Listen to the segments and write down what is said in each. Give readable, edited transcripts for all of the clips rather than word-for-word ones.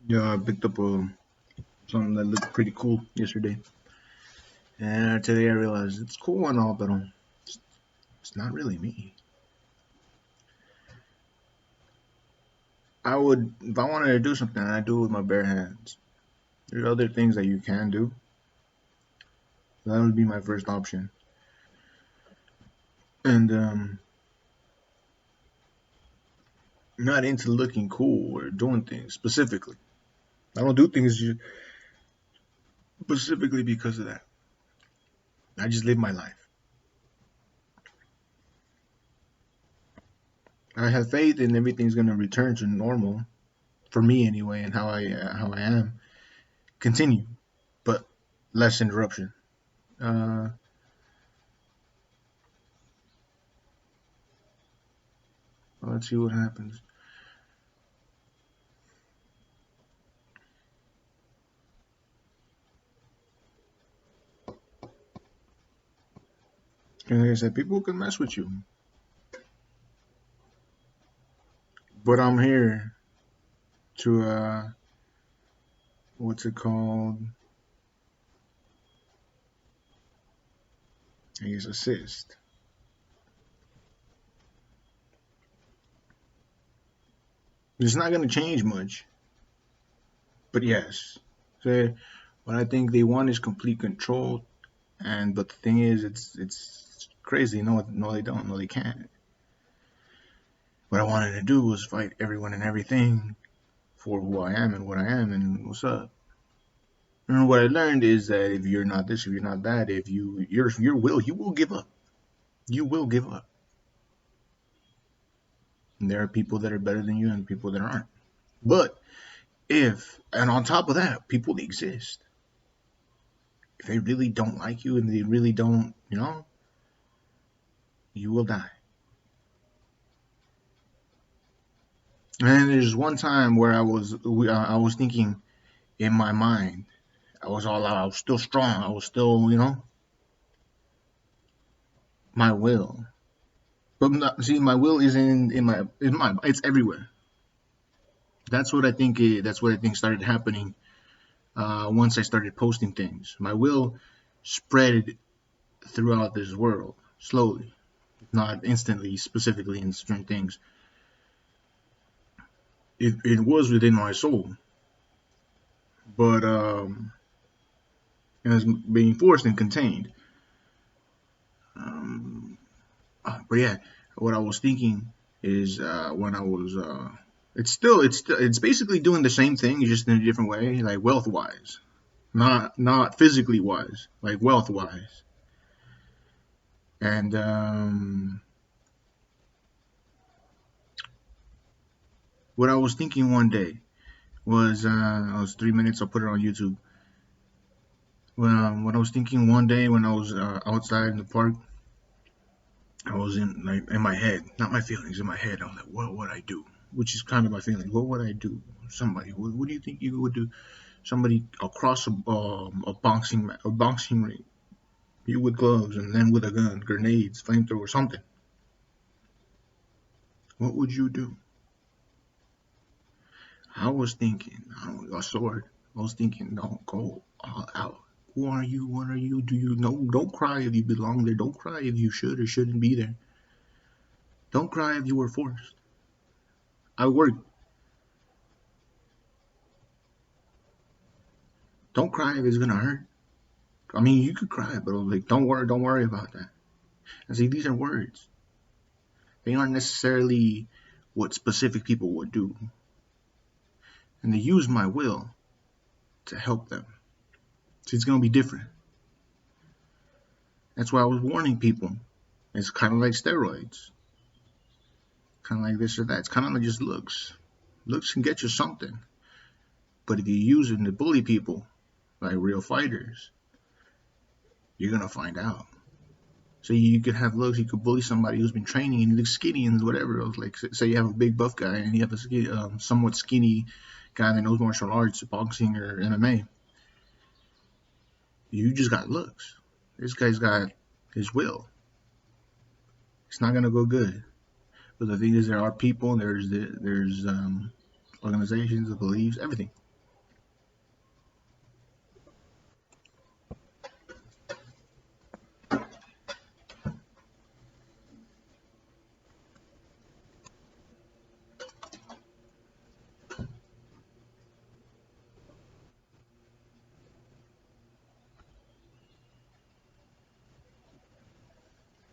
Yeah, I picked up something that looked pretty cool yesterday, and today I realized it's cool and all, but it's, it's not really me. I would, if I wanted to do something, I'd do it with my bare hands. There's other things that you can do. That would be my first option. And not into looking cool or doing things specifically. I don't do things specifically because of that. I just live my life. I have faith in everything's gonna return to normal for me anyway, and how I am. Continue, but less interruption. Uh, let's see what happens. And like I said, people can mess with you, but I'm here to what's it called? I guess assist. It's not gonna change much, but yes. So what I think they want is complete control, and but the thing is, it's crazy. No, no, they don't. No, they can't. What I wanted to do was fight everyone and everything for who I am and what I am and what's up. And what I learned is that if you're not this, if you're not that, if your will, you will give up. You will give up. And there are people that are better than you and people that aren't. But if, and on top of that, people exist. If they really don't like you and they really don't, you will die. And there's one time where I was thinking in my mind, I was still strong. I was still, my will. But see, my will is it's everywhere. That's what I think started happening once I started posting things. My will spread throughout this world slowly, not instantly, specifically in certain things. It was within my soul, but it was being forced and contained. Um, but yeah, what I was thinking is when I was it's basically doing the same thing just in a different way, like wealth wise, not physically wise, like wealth wise. And what I was thinking one day was I was 3 minutes. I'll put it on YouTube. What I was thinking one day when I was outside in the park, I was in like in my head, not my feelings, in my head. I was like, what would I do? Which is kind of my feeling. What would I do? Somebody, what do you think you would do? Somebody across a boxing ring, you with gloves and then with a gun, grenades, flamethrower, something. What would you do? I was thinking, a sword. I was thinking, don't go all out. Who are you? What are you? Do you know? Don't cry if you belong there. Don't cry if you should or shouldn't be there. Don't cry if you were forced. I worked. Don't cry if it's gonna hurt. I mean, you could cry, but like, don't worry about that. And see, these are words. They aren't necessarily what specific people would do, and they use my will to help them. So it's gonna be different. That's why I was warning people. It's kind of like steroids, kind of like this or that. It's kind of like just looks. Looks can get you something, but if you use it to bully people like real fighters, you're gonna find out. So you could have looks. You could bully somebody who's been training and he looks skinny and whatever. It was like, say you have a big buff guy and you have a somewhat skinny guy that knows martial arts, boxing or MMA. You just got looks. This guy's got his will. It's not gonna go good. But the thing is, there are people, there's organizations, beliefs, everything.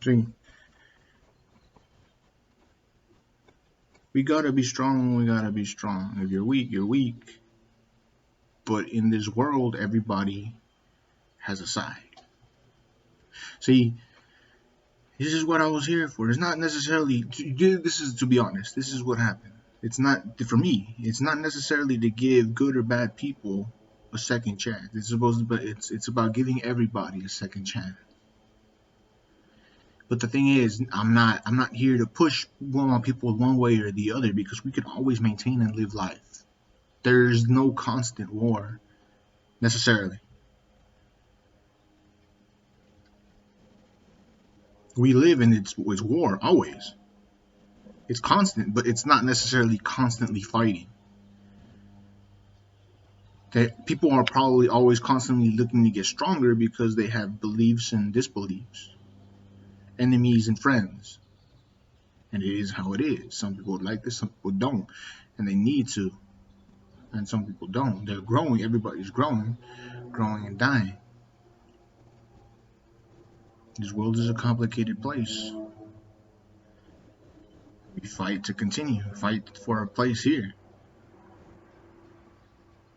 See, we gotta be strong. We gotta be strong. If you're weak, you're weak. But in this world, everybody has a side. See, this is what I was here for. It's not necessarily. This is, to be honest, this is what happened. It's not for me. It's not necessarily to give good or bad people a second chance. It's supposed to, but it's about giving everybody a second chance. But the thing is, I'm not here to push one people one way or the other, because we can always maintain and live life. There's no constant war necessarily. We live in it's war always. It's constant, but it's not necessarily constantly fighting. That people are probably always constantly looking to get stronger because they have beliefs and disbeliefs, enemies and friends. And it is how it is. Some people like this, some people don't, and they need to, and some people don't. They're growing. Everybody's growing and dying. This world is a complicated place. We fight to continue, fight for a place here.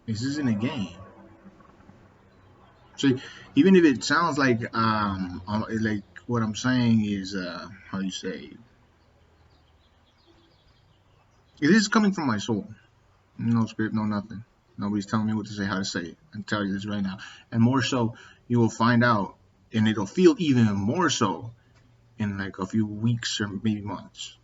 This isn't a game. So even if it sounds like what I'm saying is how you say, it is coming from my soul. No script, no nothing. Nobody's telling me what to say, how to say it. I can tell you this right now. And more so, you will find out, and it'll feel even more so in like a few weeks or maybe months.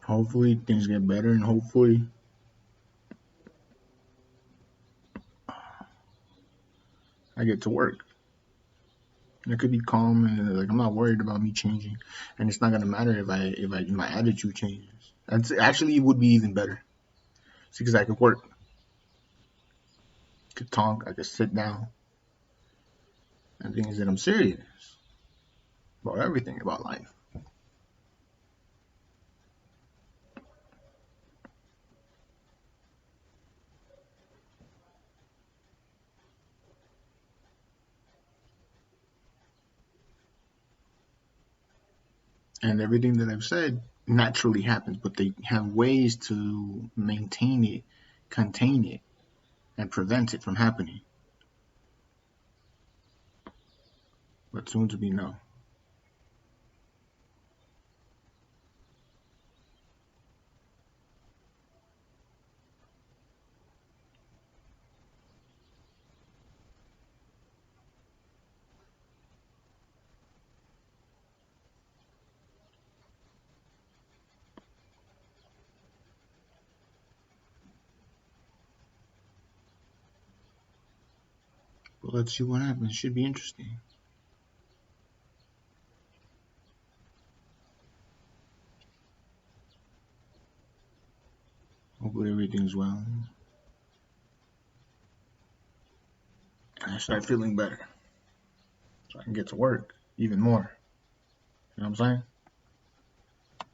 Hopefully things get better, and hopefully I get to work. And it could be calm, and like I'm not worried about me changing, and it's not gonna matter if my attitude changes. That's actually, it would be even better. See, because I could work, I could talk, I could sit down. And the thing is that I'm serious about everything about life. And everything that I've said naturally happens, but they have ways to maintain it, contain it, and prevent it from happening. But soon to be no. But let's see what happens. Should be interesting. Hopefully everything's well. And I start feeling better, so I can get to work even more. You know what I'm saying?